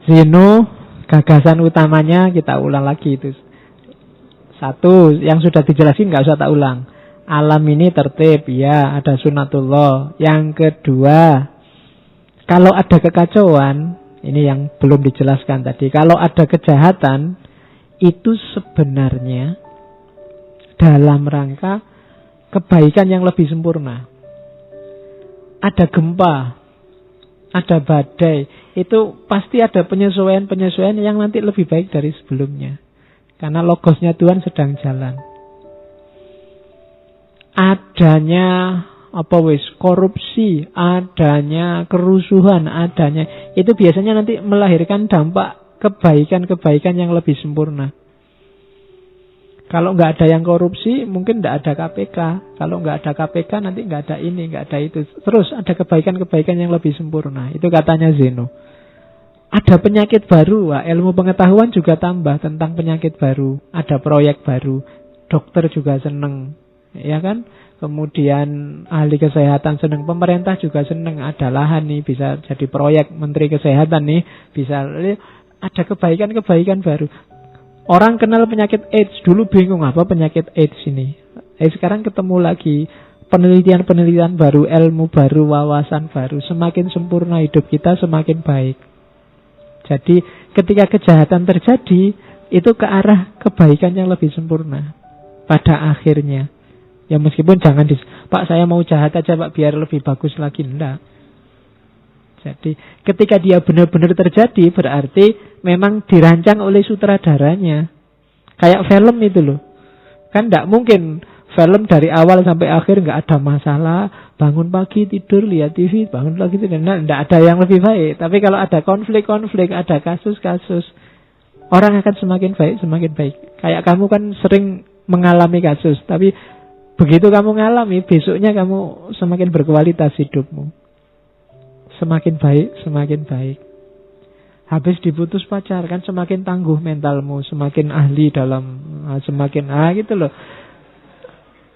Zeno, gagasan utamanya kita ulang lagi itu. Satu, yang sudah dijelasin nggak usah tak ulang. Alam ini tertib, ya, ada sunatullah. Yang kedua, kalau ada kekacauan, ini yang belum dijelaskan tadi. Kalau ada kejahatan, itu sebenarnya dalam rangka kebaikan yang lebih sempurna. Ada gempa, ada badai, itu pasti ada penyesuaian-penyesuaian yang nanti lebih baik dari sebelumnya. Karena logosnya Tuhan sedang jalan. Adanya korupsi, adanya kerusuhan, adanya itu biasanya nanti melahirkan dampak kebaikan-kebaikan yang lebih sempurna. Kalau nggak ada yang korupsi, mungkin nggak ada KPK. Kalau nggak ada KPK, nanti nggak ada ini, nggak ada itu. Terus ada kebaikan-kebaikan yang lebih sempurna. Itu katanya Zeno. Ada penyakit baru, ilmu pengetahuan juga tambah tentang penyakit baru. Ada proyek baru, dokter juga seneng, ya kan? Kemudian ahli kesehatan seneng, pemerintah juga seneng. Ada lahan nih, bisa jadi proyek menteri kesehatan nih, bisa ada kebaikan-kebaikan baru. Orang kenal penyakit AIDS, dulu bingung apa penyakit AIDS ini. Sekarang ketemu lagi, penelitian-penelitian baru, ilmu baru, wawasan baru. Semakin sempurna hidup kita, semakin baik. Jadi ketika kejahatan terjadi, itu ke arah kebaikan yang lebih sempurna pada akhirnya. Ya meskipun jangan Pak saya mau jahat aja Pak biar lebih bagus lagi, enggak. Jadi ketika dia benar-benar terjadi, berarti memang dirancang oleh sutradaranya. Kayak film itu loh. Kan enggak mungkin film dari awal sampai akhir enggak ada masalah, bangun pagi tidur lihat TV, bangun pagi tidur, enggak ada yang lebih baik. Tapi kalau ada konflik-konflik, ada kasus-kasus, orang akan semakin baik, semakin baik. Kayak kamu kan sering mengalami kasus, tapi begitu kamu ngalami, besoknya kamu semakin berkualitas hidupmu. Semakin baik, semakin baik. Habis diputus pacar, kan semakin tangguh mentalmu, semakin ahli dalam, semakin gitu loh.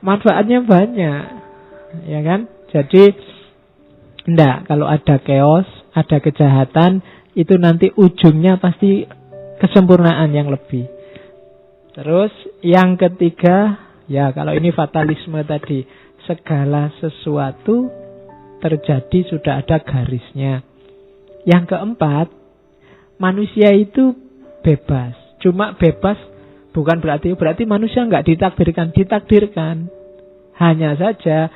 Manfaatnya banyak, ya kan? Jadi enggak, kalau ada chaos, ada kejahatan, itu nanti ujungnya pasti kesempurnaan yang lebih. Terus yang ketiga, ya kalau ini fatalisme tadi, segala sesuatu terjadi sudah ada garisnya. Yang keempat, manusia itu bebas. Cuma bebas bukan berarti manusia nggak ditakdirkan. Hanya saja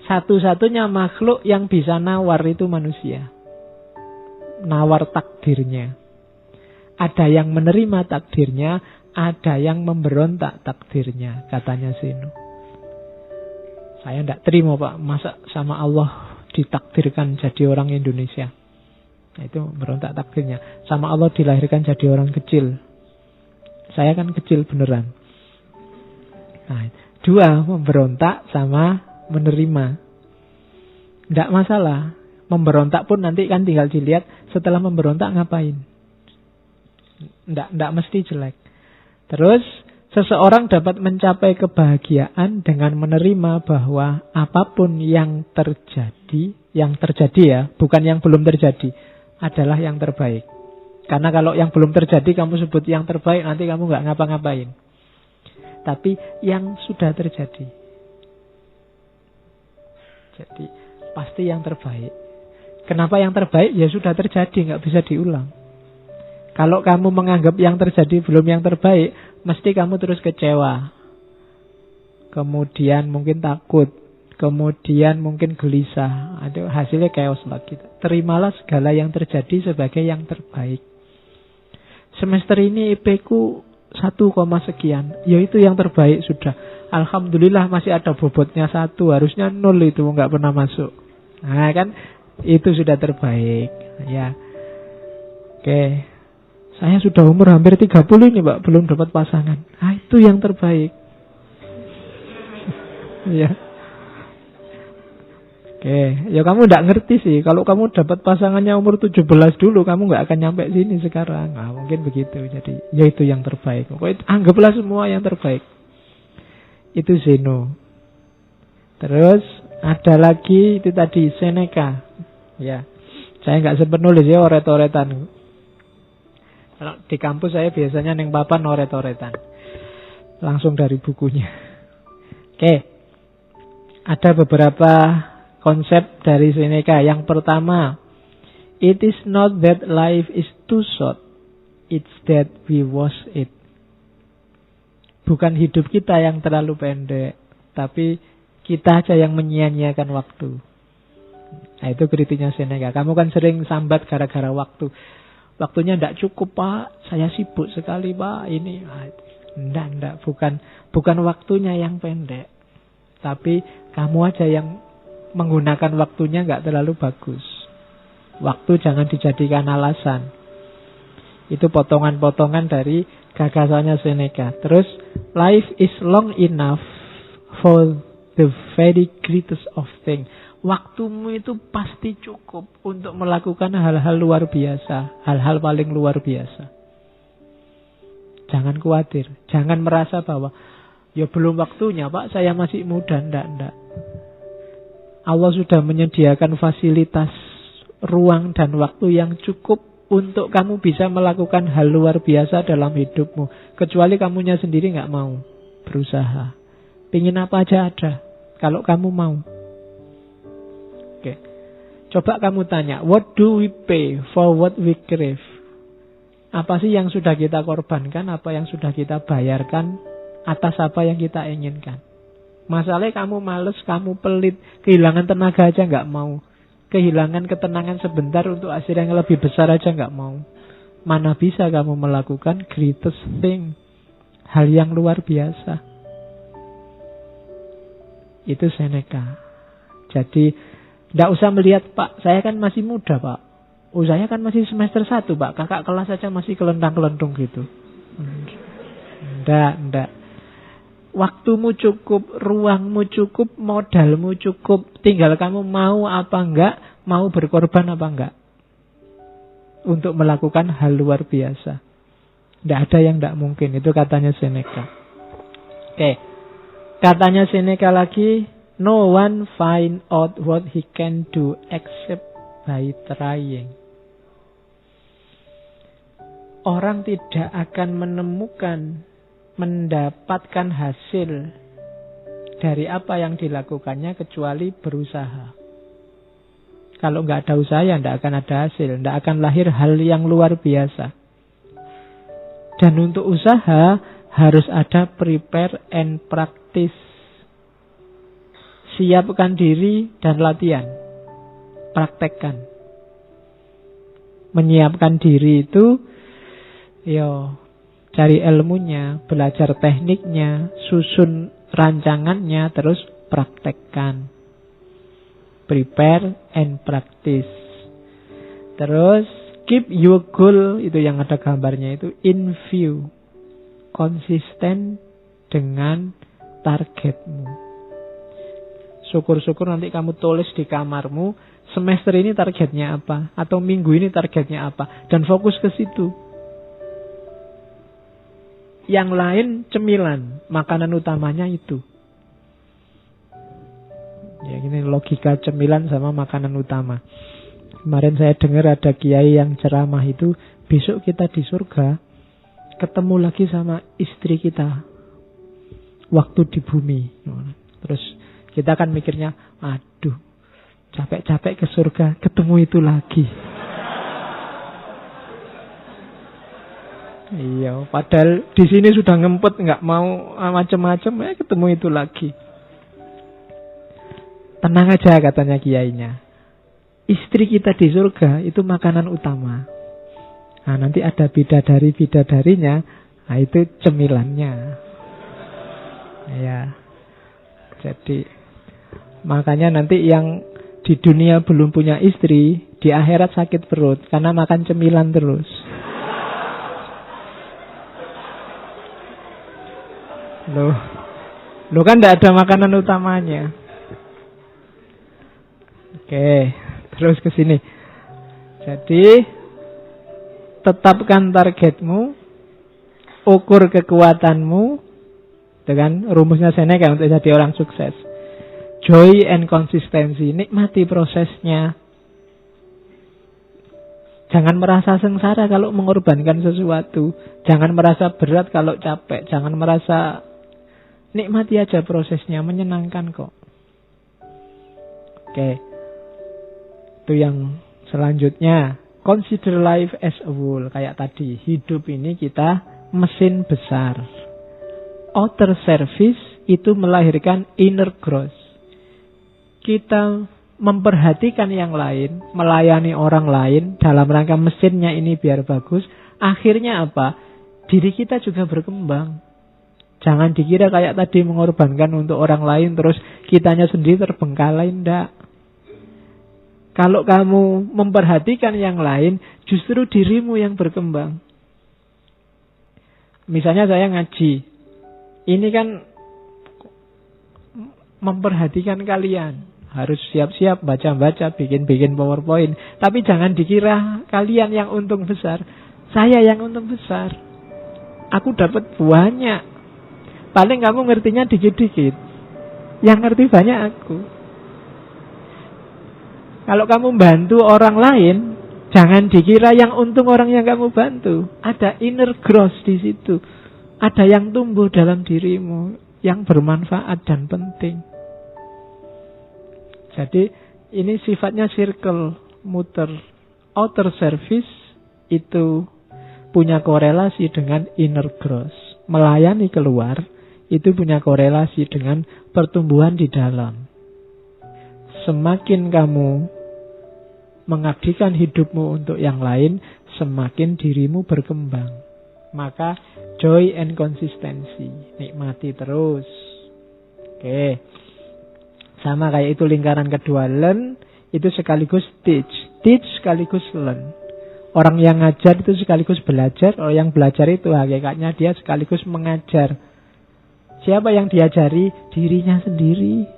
satu-satunya makhluk yang bisa nawar itu manusia. Nawar takdirnya. Ada yang menerima takdirnya, ada yang memberontak takdirnya, katanya Zeno. Saya tidak terima Pak, masa sama Allah ditakdirkan jadi orang Indonesia. Nah, itu berontak takdirnya. Sama Allah dilahirkan jadi orang kecil. Saya kan kecil beneran. Nah, dua, memberontak sama menerima. Tidak masalah. Memberontak pun nanti kan tinggal dilihat setelah memberontak ngapain. Tidak mesti jelek. Terus seseorang dapat mencapai kebahagiaan dengan menerima bahwa apapun yang terjadi ya, bukan yang belum terjadi, adalah yang terbaik. Karena kalau yang belum terjadi kamu sebut yang terbaik, nanti kamu nggak ngapa-ngapain. Tapi yang sudah terjadi, jadi pasti yang terbaik. Kenapa yang terbaik? Ya sudah terjadi, nggak bisa diulang. Kalau kamu menganggap yang terjadi belum yang terbaik, mesti kamu terus kecewa. Kemudian mungkin takut. Kemudian mungkin gelisah. Ada hasilnya chaos lagi. Terimalah segala yang terjadi sebagai yang terbaik. Semester ini IP ku 1, sekian. Ya itu yang terbaik sudah. Alhamdulillah masih ada bobotnya 1. Harusnya 0 itu nggak pernah masuk. Nah kan itu sudah terbaik. Ya. Oke. Saya sudah umur hampir 30 ini Pak, belum dapat pasangan. Ah, itu yang terbaik. Ya. Oke, ya kamu tidak ngerti sih. Kalau kamu dapat pasangannya umur 17 dulu, kamu nggak akan nyampe sini sekarang. Nah, mungkin begitu. Jadi, ya itu yang terbaik. Pokoknya anggaplah semua yang terbaik. Itu Zeno. Terus ada lagi itu tadi Seneca. Ya, saya nggak sempat nulis ya oret-oretan. Kalau di kampus saya biasanya neng papan oret-oretan. Langsung dari bukunya. Oke. Ada beberapa konsep dari Seneca. Yang pertama, it is not that life is too short, it's that we waste it. Bukan hidup kita yang terlalu pendek, tapi kita aja yang menyia-nyiakan waktu. Nah, itu kritiknya Seneca. Kamu kan sering sambat gara-gara waktu. Waktunya tidak cukup, Pak. Saya sibuk sekali, Pak. Ini, enggak. Bukan waktunya yang pendek. Tapi kamu aja yang menggunakan waktunya nggak terlalu bagus. Waktu jangan dijadikan alasan. Itu potongan-potongan dari gagasannya Seneca. Terus, life is long enough for the very greatest of things. Waktumu itu pasti cukup untuk melakukan hal-hal luar biasa. Hal-hal paling luar biasa. Jangan khawatir. Jangan merasa bahwa ya belum waktunya, Pak, saya masih muda. Enggak. Allah sudah menyediakan fasilitas, ruang dan waktu yang cukup untuk kamu bisa melakukan hal luar biasa dalam hidupmu. Kecuali kamunya sendiri nggak mau berusaha. Pingin apa aja ada, kalau kamu mau. Oke. Coba kamu tanya, what do we pay for what we crave? Apa sih yang sudah kita korbankan, apa yang sudah kita bayarkan atas apa yang kita inginkan? Masalahnya kamu males, kamu pelit, kehilangan tenaga aja nggak mau. Kehilangan ketenangan sebentar untuk hasil yang lebih besar aja nggak mau. Mana bisa kamu melakukan greatest thing, hal yang luar biasa. Itu Seneca. Jadi tidak usah melihat, Pak, saya kan masih muda, Pak. Saya kan masih semester 1, Pak. Kakak kelas aja masih kelentang-kelentung gitu. Enggak. Waktumu cukup, ruangmu cukup, modalmu cukup. Tinggal kamu mau apa enggak, mau berkorban apa enggak. Untuk melakukan hal luar biasa. Tidak ada yang tidak mungkin. Itu katanya Seneca. Oke. Katanya Seneca lagi, no one find out what he can do except by trying. Orang tidak akan mendapatkan hasil dari apa yang dilakukannya kecuali berusaha. Kalau nggak ada usaha, ya nggak akan ada hasil, nggak akan lahir hal yang luar biasa. Dan untuk usaha harus ada prepare and practice. Siapkan diri dan latihan. Praktekkan. Menyiapkan diri itu, cari ilmunya, belajar tekniknya, susun rancangannya, terus praktekkan. Prepare and practice. Terus keep your goal, itu yang ada gambarnya itu, in view. Konsisten dengan targetmu. Syukur-syukur nanti kamu tulis di kamarmu, semester ini targetnya apa, atau minggu ini targetnya apa, dan fokus ke situ. Yang lain cemilan, makanan utamanya itu. Ya, ini logika cemilan sama makanan utama. Kemarin saya dengar ada kiai yang ceramah itu, besok kita di surga ketemu lagi sama istri kita waktu di bumi. Terus kita kan mikirnya, aduh, capek-capek ke surga, ketemu itu lagi. Iya, padahal di sini sudah ngempet, nggak mau macam-macam, ketemu itu lagi. Tenang aja, katanya kiainya. Istri kita di surga itu makanan utama. Nah, nanti ada bidadari-bidadarinya, nah itu cemilannya. Ya. Jadi makanya nanti yang di dunia belum punya istri, di akhirat sakit perut karena makan cemilan terus. Loh kan tidak ada makanan utamanya. Oke, terus ke sini. Jadi tetapkan targetmu, ukur kekuatanmu dengan rumusnya Seneca untuk jadi orang sukses. Joy and consistency, nikmati prosesnya. Jangan merasa sengsara kalau mengorbankan sesuatu. Jangan merasa berat kalau capek. Jangan merasa, nikmati aja prosesnya, menyenangkan kok. Oke. Itu yang selanjutnya. Consider life as a whole. Kayak tadi, hidup ini kita mesin besar. Outer service itu melahirkan inner growth. Kita memperhatikan yang lain, melayani orang lain dalam rangka mesinnya ini biar bagus. Akhirnya apa? Diri kita juga berkembang. Jangan dikira kayak tadi mengorbankan untuk orang lain terus kitanya sendiri terbengkalai. Enggak. Kalau kamu memperhatikan yang lain, justru dirimu yang berkembang. Misalnya saya ngaji. Ini kan memperhatikan kalian. Harus siap-siap baca-baca, bikin-bikin PowerPoint. Tapi jangan dikira kalian yang untung besar. Saya yang untung besar. Aku dapat banyak. Paling kamu ngertinya dikit-dikit. Yang ngerti banyak aku. Kalau kamu bantu orang lain, jangan dikira yang untung orang yang kamu bantu. Ada inner growth di situ. Ada yang tumbuh dalam dirimu yang bermanfaat dan penting. Jadi ini sifatnya circle, muter. Outer service itu punya korelasi dengan inner growth. Melayani keluar itu punya korelasi dengan pertumbuhan di dalam. Semakin kamu mengabdikan hidupmu untuk yang lain, semakin dirimu berkembang. Maka joy and consistency, nikmati terus. Oke. Sama kayak itu lingkaran kedua, learn itu sekaligus teach. Teach sekaligus learn. Orang yang ngajar itu sekaligus belajar. Orang yang belajar itu hakikatnya dia sekaligus mengajar. Siapa yang diajari? Dirinya sendiri.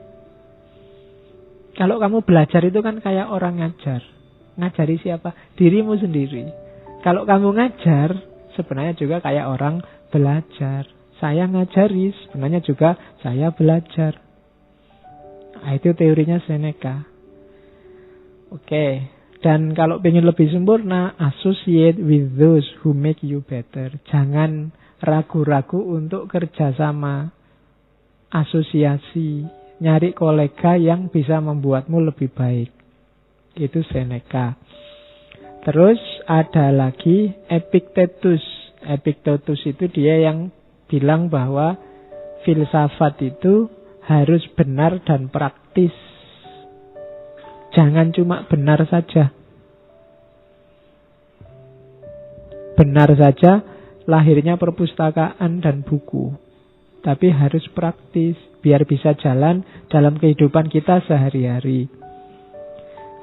Kalau kamu belajar itu kan kayak orang ngajar. Ngajari siapa? Dirimu sendiri. Kalau kamu ngajar, sebenarnya juga kayak orang belajar. Saya ngajari, sebenarnya juga saya belajar. Nah, itu teorinya Seneca. Oke. Dan kalau ingin lebih sempurna, associate with those who make you better. Jangan ragu-ragu untuk kerjasama, asosiasi, nyari kolega yang bisa membuatmu lebih baik. Itu Seneca. Terus ada lagi Epictetus. Epictetus itu dia yang bilang bahwa filsafat itu harus benar dan praktis. Jangan cuma benar saja. Benar saja lahirnya perpustakaan dan buku. Tapi harus praktis biar bisa jalan dalam kehidupan kita sehari-hari.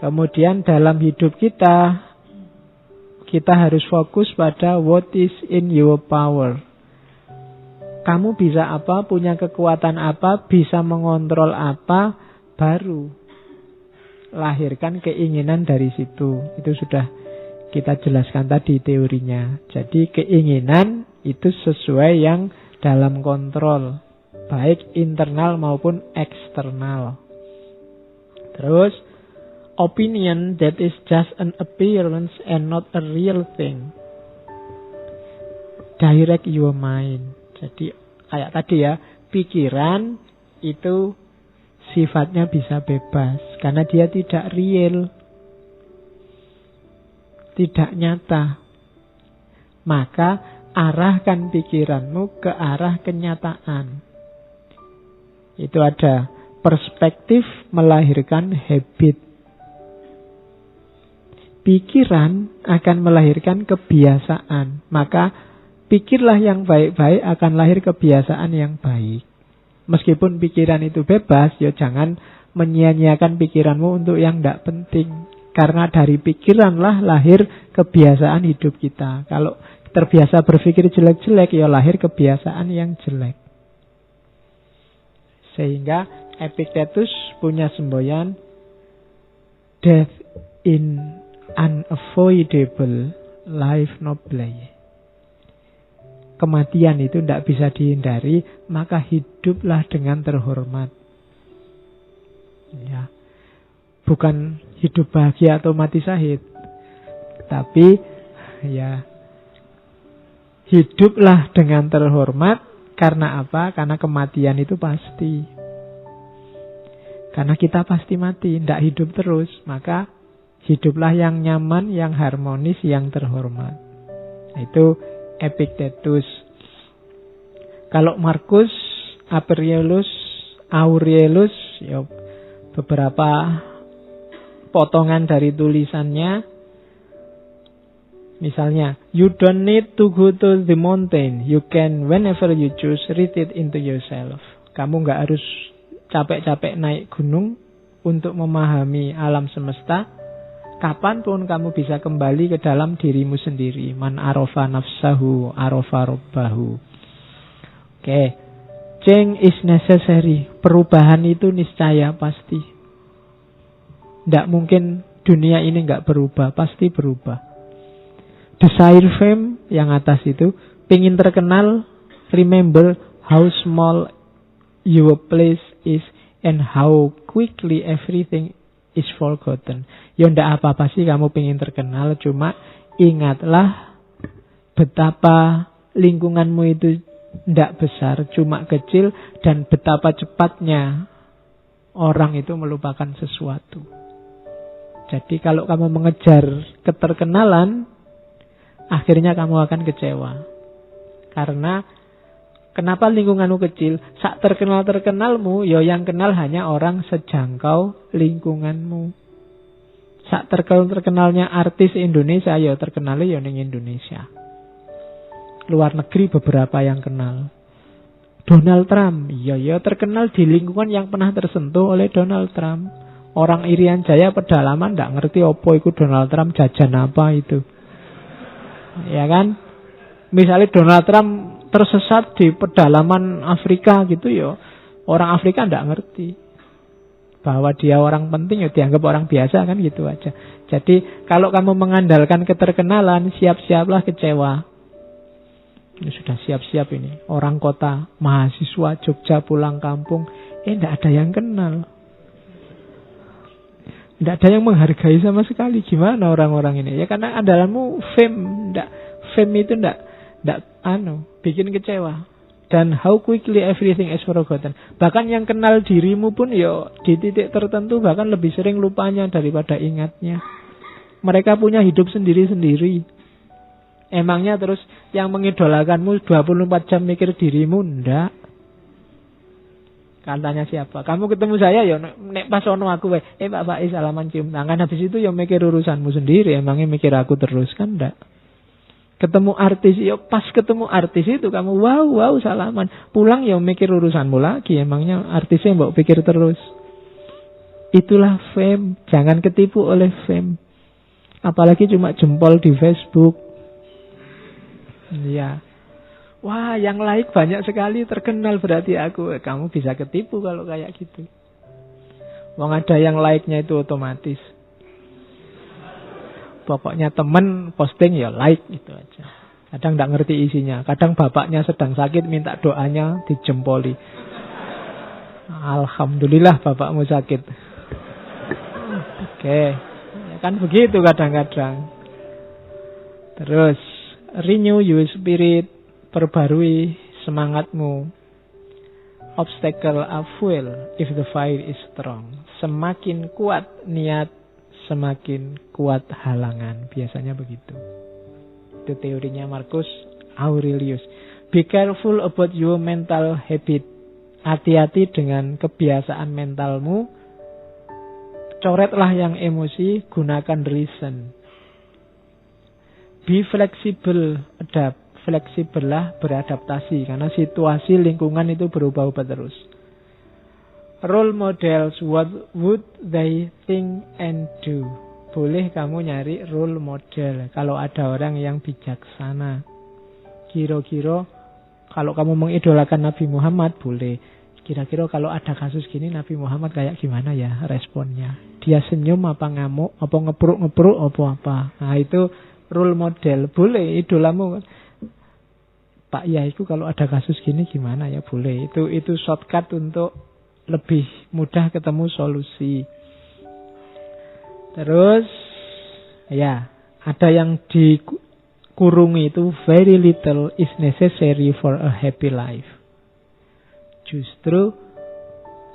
Kemudian dalam hidup kita harus fokus pada what is in your power. Kamu bisa apa, punya kekuatan apa, bisa mengontrol apa, baru lahirkan keinginan dari situ. Itu sudah kita jelaskan tadi teorinya. Jadi keinginan itu sesuai yang dalam kontrol, baik internal maupun eksternal. Terus, opinion that is just an appearance and not a real thing. Direct your mind. Jadi kayak tadi ya, pikiran itu sifatnya bisa bebas karena dia tidak real, tidak nyata. Maka arahkan pikiranmu ke arah kenyataan. Itu ada perspektif melahirkan habit. Pikiran akan melahirkan kebiasaan. Maka pikirlah yang baik-baik, akan lahir kebiasaan yang baik. Meskipun pikiran itu bebas, ya jangan menyia-nyiakan pikiranmu untuk yang tidak penting. Karena dari pikiranlah lahir kebiasaan hidup kita. Kalau terbiasa berpikir jelek-jelek, ya lahir kebiasaan yang jelek. Sehingga Epictetus punya semboyan, death in unavoidable, life noble. Kematian itu tidak bisa dihindari, maka hiduplah dengan terhormat. Ya. Bukan hidup bahagia atau mati syahid. Tapi ya hiduplah dengan terhormat. Karena apa? Karena kematian itu pasti. Karena kita pasti mati, tidak hidup terus. Maka hiduplah yang nyaman, yang harmonis, yang terhormat. Itu Epictetus. Kalau Marcus Aurelius, ya beberapa potongan dari tulisannya. Misalnya, you don't need to go to the mountain. You can, whenever you choose, read it into yourself. Kamu nggak harus capek-capek naik gunung untuk memahami alam semesta. Kapanpun kamu bisa kembali ke dalam dirimu sendiri. Man arofa nafsahu, arofa robbahu. Oke. Change is necessary. Perubahan itu niscaya pasti. Tidak mungkin dunia ini nggak berubah. Pasti berubah. Desire fame yang atas itu, pingin terkenal, remember how small your place is and how quickly everything is forgotten. Ya ndak apa-apa sih kamu pingin terkenal, cuma ingatlah betapa lingkunganmu itu ndak besar, cuma kecil, dan betapa cepatnya orang itu melupakan sesuatu. Jadi kalau kamu mengejar keterkenalan, akhirnya kamu akan kecewa. Karena kenapa lingkunganmu kecil? Sak terkenalmu, ya yang kenal hanya orang sejangkau lingkunganmu. Sak terkenalnya artis Indonesia, ya terkenalnya ya ning Indonesia. Luar negeri beberapa yang kenal. Donald Trump, ya terkenal di lingkungan yang pernah tersentuh oleh Donald Trump. Orang Irian Jaya pedalaman ndak ngerti apa itu Donald Trump, jajan apa itu. Ya kan? Misalnya Donald Trump tersesat di pedalaman Afrika gitu ya, orang Afrika ndak ngerti bahwa dia orang penting, ya dianggap orang biasa kan gitu aja. Jadi kalau kamu mengandalkan keterkenalan, siap-siaplah kecewa. Ini sudah siap-siap ini. Orang kota, mahasiswa Jogja pulang kampung, ndak ada yang kenal. Nggak ada yang menghargai sama sekali. Gimana orang-orang ini? Ya karena andalanmu fame. Fame itu nggak bikin kecewa. Dan how quickly everything is forgotten. Bahkan yang kenal dirimu pun ya di titik tertentu bahkan lebih sering lupanya daripada ingatnya. Mereka punya hidup sendiri-sendiri. Emangnya terus yang mengidolakanmu 24 jam mikir dirimu? Ndak. Katanya siapa? Kamu ketemu saya ya nek pas ono aku Pak Faiz salaman cium tangan, habis itu ya mikir urusanmu sendiri. Emangnya mikir aku terus kan ndak? Ketemu artis ya pas ketemu artis itu kamu wow salaman, pulang ya mikir urusanmu lagi. Emangnya artisnya mbok pikir terus. Itulah fame. Jangan ketipu oleh fame. Apalagi cuma jempol di Facebook. Ya. Wah, yang like banyak sekali, terkenal berarti aku. Kamu bisa ketipu kalau kayak gitu. Wong ada yang like-nya itu otomatis. Pokoknya temen posting ya like itu aja. Kadang nggak ngerti isinya. Kadang bapaknya sedang sakit minta doanya dijempoli. Alhamdulillah bapakmu sakit. Oke, ya kan begitu kadang-kadang. Terus renew your spirit. Perbarui semangatmu. Obstacle are fuel if the fire is strong. Semakin kuat niat, semakin kuat halangan. Biasanya begitu. Itu teorinya Marcus Aurelius. Be careful about your mental habit. Hati-hati dengan kebiasaan mentalmu. Coretlah yang emosi, gunakan reason. Be flexible, adapt. Fleksibel lah, beradaptasi. Karena situasi lingkungan itu berubah-ubah terus. Role models, what would they think and do? Boleh kamu nyari role model. Kalau ada orang yang bijaksana. Kira-kira kalau kamu mengidolakan Nabi Muhammad, boleh. Kira-kira kalau ada kasus gini, Nabi Muhammad kayak gimana ya responnya? Dia senyum apa ngamuk, apa ngepruk-ngepruk, apa. Nah itu role model. Boleh, idolamu. Pak Yaiku kalau ada kasus gini gimana ya? Boleh. Itu shortcut untuk lebih mudah ketemu solusi. Terus ya, Ada yang dikurungi itu, very little is necessary for a happy life. Justru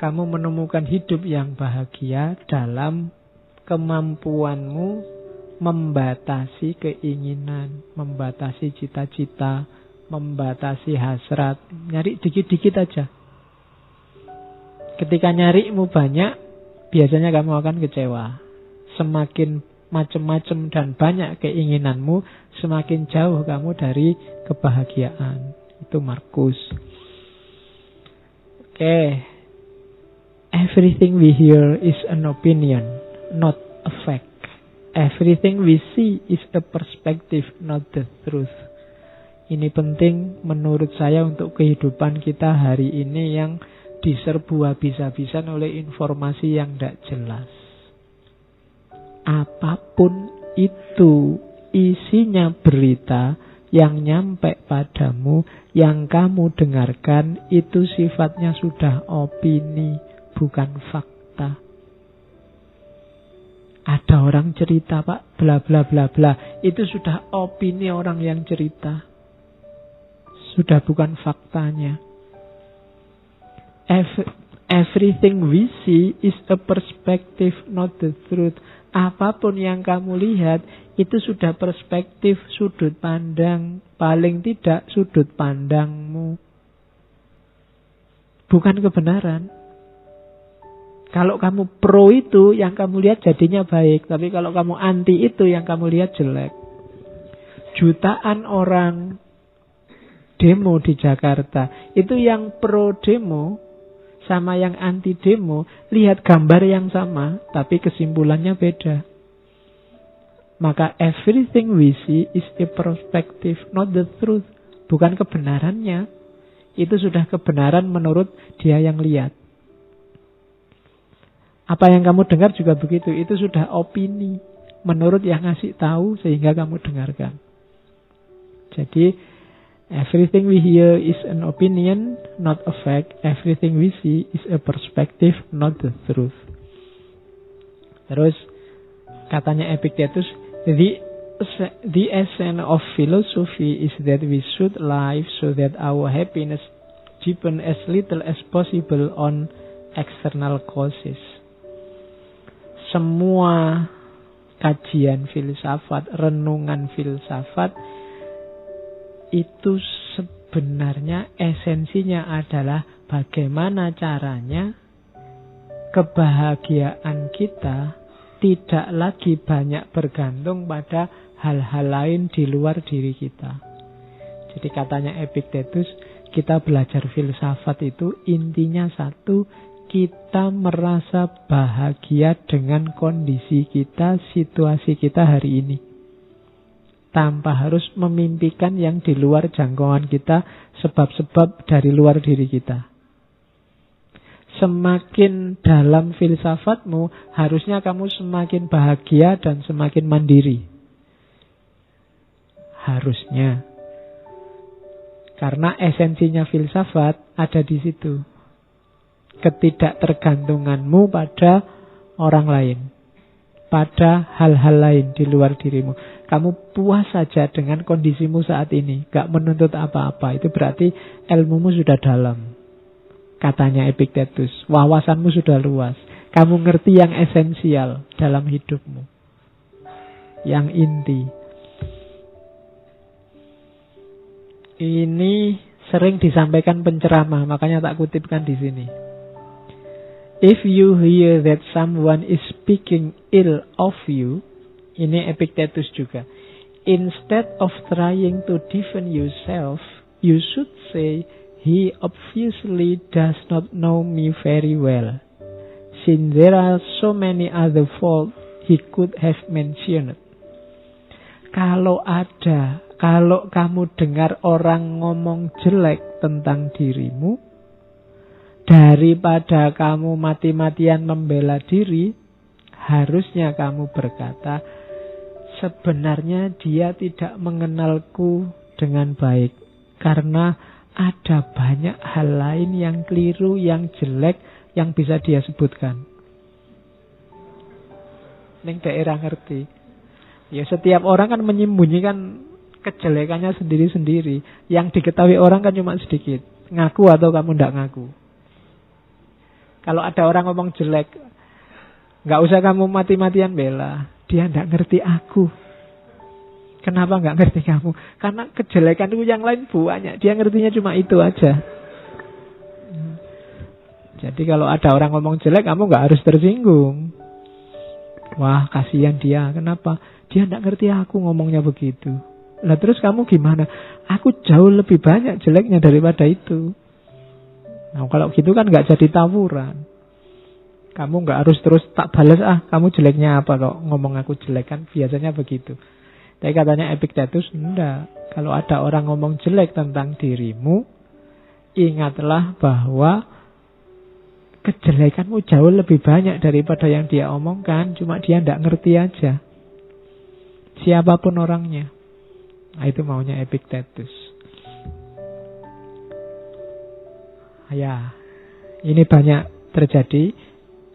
kamu menemukan hidup yang bahagia dalam kemampuanmu membatasi keinginan, membatasi cita-cita, membatasi hasrat. Nyari dikit-dikit aja. Ketika nyarimu banyak, biasanya kamu akan kecewa. Semakin macam-macam dan banyak keinginanmu, semakin jauh kamu dari kebahagiaan. Itu Markus. Oke. Everything we hear is an opinion, not a fact. Everything we see is a perspective, not the truth. Ini penting menurut saya untuk kehidupan kita hari ini yang diserbu habis-habisan oleh informasi yang tidak jelas. Apapun itu isinya berita yang nyampe padamu, yang kamu dengarkan, itu sifatnya sudah opini, bukan fakta. Ada orang cerita, Pak, bla bla bla bla. Itu sudah opini orang yang cerita. Sudah bukan faktanya. Everything we see is a perspective, not the truth. Apapun yang kamu lihat, itu sudah perspektif, sudut pandang. Paling tidak sudut pandangmu. Bukan kebenaran. Kalau kamu pro itu, yang kamu lihat jadinya baik. Tapi kalau kamu anti itu, yang kamu lihat jelek. Jutaan orang demo di Jakarta. Itu yang pro demo sama yang anti demo, lihat gambar yang sama, tapi kesimpulannya beda. Maka everything we see is a perspective, not the truth. Bukan kebenarannya. Itu sudah kebenaran menurut dia yang lihat. Apa yang kamu dengar juga begitu. Itu sudah opini menurut yang ngasih tahu sehingga kamu dengarkan. Jadi everything we hear is an opinion, not a fact. Everything we see is a perspective, not the truth. Terus katanya Epictetus, the essence of philosophy is that we should live so that our happiness depend as little as possible on external causes. Semua kajian filsafat, renungan filsafat itu sebenarnya esensinya adalah bagaimana caranya kebahagiaan kita tidak lagi banyak bergantung pada hal-hal lain di luar diri kita. Jadi katanya Epictetus, kita belajar filsafat itu intinya satu, kita merasa bahagia dengan kondisi kita, situasi kita hari ini. Tanpa harus memimpikan yang di luar jangkauan kita, sebab-sebab dari luar diri kita. Semakin dalam filsafatmu, harusnya kamu semakin bahagia dan semakin mandiri. Harusnya. Karena esensinya filsafat ada di situ. Ketidaktergantunganmu pada orang lain, pada hal-hal lain di luar dirimu. Kamu puas saja dengan kondisimu saat ini, gak menuntut apa-apa. Itu berarti ilmumu sudah dalam. Katanya Epictetus, wawasanmu sudah luas. Kamu ngerti yang esensial dalam hidupmu, yang inti. Ini sering disampaikan penceramah, makanya tak kutipkan di sini. If you hear that someone is speaking ill of you, ini Epictetus juga. Instead of trying to defend yourself, you should say, he obviously does not know me very well, since there are so many other faults he could have mentioned. Kalau kamu dengar orang ngomong jelek tentang dirimu, daripada kamu mati-matian membela diri, harusnya kamu berkata, sebenarnya dia tidak mengenalku dengan baik. Karena ada banyak hal lain yang keliru, yang jelek, yang bisa dia sebutkan. Ning daerah ngerti. Ya setiap orang kan menyembunyikan kejelekannya sendiri-sendiri. Yang diketahui orang kan cuma sedikit. Ngaku atau kamu tidak ngaku. Kalau ada orang ngomong jelek, nggak usah kamu mati-matian bela. Dia tidak ngerti aku. Kenapa nggak ngerti kamu? Karena kejelekan itu yang lain banyak. Dia ngertinya cuma itu aja. Jadi kalau ada orang ngomong jelek, kamu nggak harus tersinggung. Wah, kasihan dia. Kenapa? Dia tidak ngerti aku ngomongnya begitu. Lah terus kamu gimana? Aku jauh lebih banyak jeleknya daripada itu. Nah kalau gitu kan nggak jadi tawuran. Kamu nggak harus terus tak balas, kamu jeleknya apa kok ngomong aku jelek, kan biasanya begitu. Tapi katanya Epictetus enggak. Kalau ada orang ngomong jelek tentang dirimu, ingatlah bahwa kejelekanmu jauh lebih banyak daripada yang dia omongkan. Cuma dia tidak ngerti aja. Siapapun orangnya. Nah, itu maunya Epictetus. Ya, ini banyak terjadi.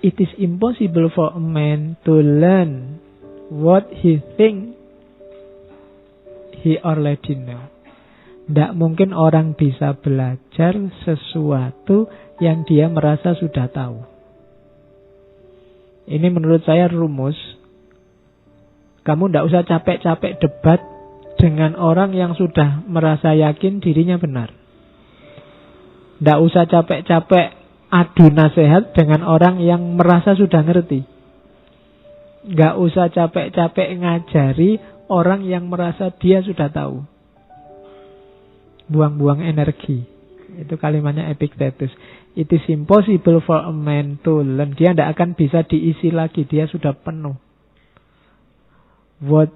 It is impossible for a man to learn what he think he already know. Tidak mungkin orang bisa belajar sesuatu yang dia merasa sudah tahu. Ini menurut saya rumus. Kamu tidak usah capek-capek debat dengan orang yang sudah merasa yakin dirinya benar. Tidak usah capek-capek adu nasihat dengan orang yang merasa sudah ngerti. Tidak usah capek-capek ngajari orang yang merasa dia sudah tahu. Buang-buang energi. Itu kalimatnya Epictetus. It is impossible for a man to learn. Dia tidak akan bisa diisi lagi. Dia sudah penuh. What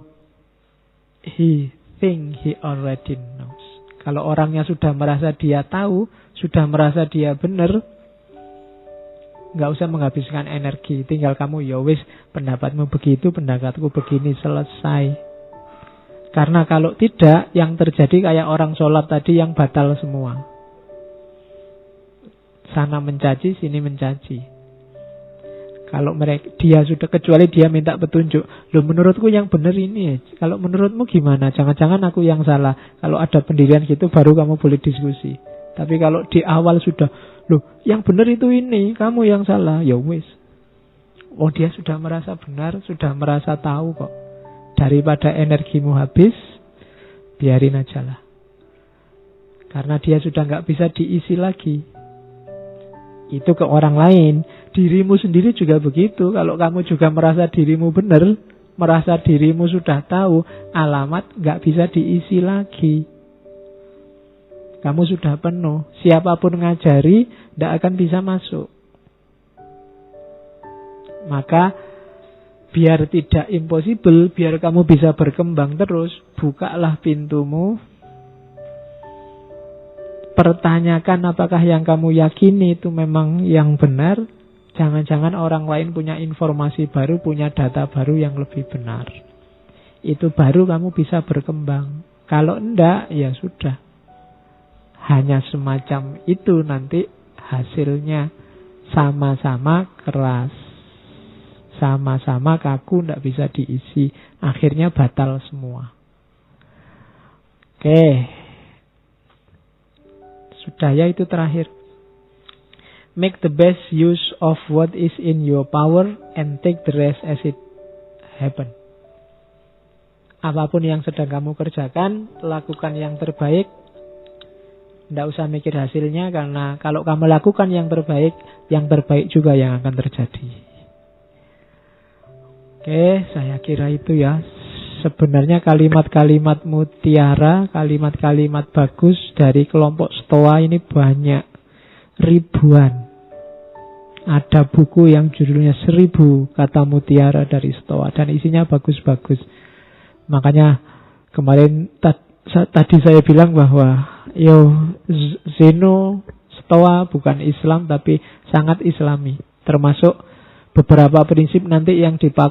he think he already knows. Kalau orangnya sudah merasa dia tahu, sudah merasa dia benar, nggak usah menghabiskan energi. Tinggal kamu, ya wis, pendapatmu begitu, pendapatku begini, selesai. Karena kalau tidak, yang terjadi kayak orang sholat tadi yang batal semua. Sana mencaci, sini mencaci. Kalau dia sudah, kecuali dia minta petunjuk. Loh, menurutku yang benar ini. Kalau menurutmu gimana? Jangan-jangan aku yang salah. Kalau ada pendirian gitu baru kamu boleh diskusi. Tapi kalau di awal sudah, loh, yang benar itu ini, kamu yang salah, ya wis. Oh, dia sudah merasa benar, sudah merasa tahu kok. Daripada energimu habis, biarin aja lah. Karena dia sudah nggak bisa diisi lagi. Itu ke orang lain. Dirimu sendiri juga begitu. Kalau kamu juga merasa dirimu benar, merasa dirimu sudah tahu, alamat nggak bisa diisi lagi. Kamu sudah penuh. Siapapun ngajari, tidak akan bisa masuk. Maka biar tidak impossible, biar kamu bisa berkembang terus, bukalah pintumu. Pertanyakan apakah yang kamu yakini itu memang yang benar. Jangan-jangan orang lain punya informasi baru, punya data baru yang lebih benar. Itu baru kamu bisa berkembang. Kalau enggak, ya sudah. Hanya semacam itu nanti hasilnya. Sama-sama keras. Sama-sama kaku, enggak bisa diisi. Akhirnya batal semua. Oke. Sudah ya, itu terakhir. Make the best use of what is in your power and take the rest as it happen. Apapun yang sedang kamu kerjakan, lakukan yang terbaik. Tidak usah mikir hasilnya, karena kalau kamu lakukan yang terbaik juga yang akan terjadi. Oke, saya kira itu ya. Sebenarnya kalimat-kalimat mutiara, kalimat-kalimat bagus dari kelompok Stoa ini banyak. Ribuan. Ada buku yang judulnya 1000 kata mutiara dari Stoa. Dan isinya bagus-bagus. Makanya kemarin tadi saya bilang bahwa Zeno Stoa bukan Islam tapi sangat Islami. Termasuk beberapa prinsip nanti yang dipakai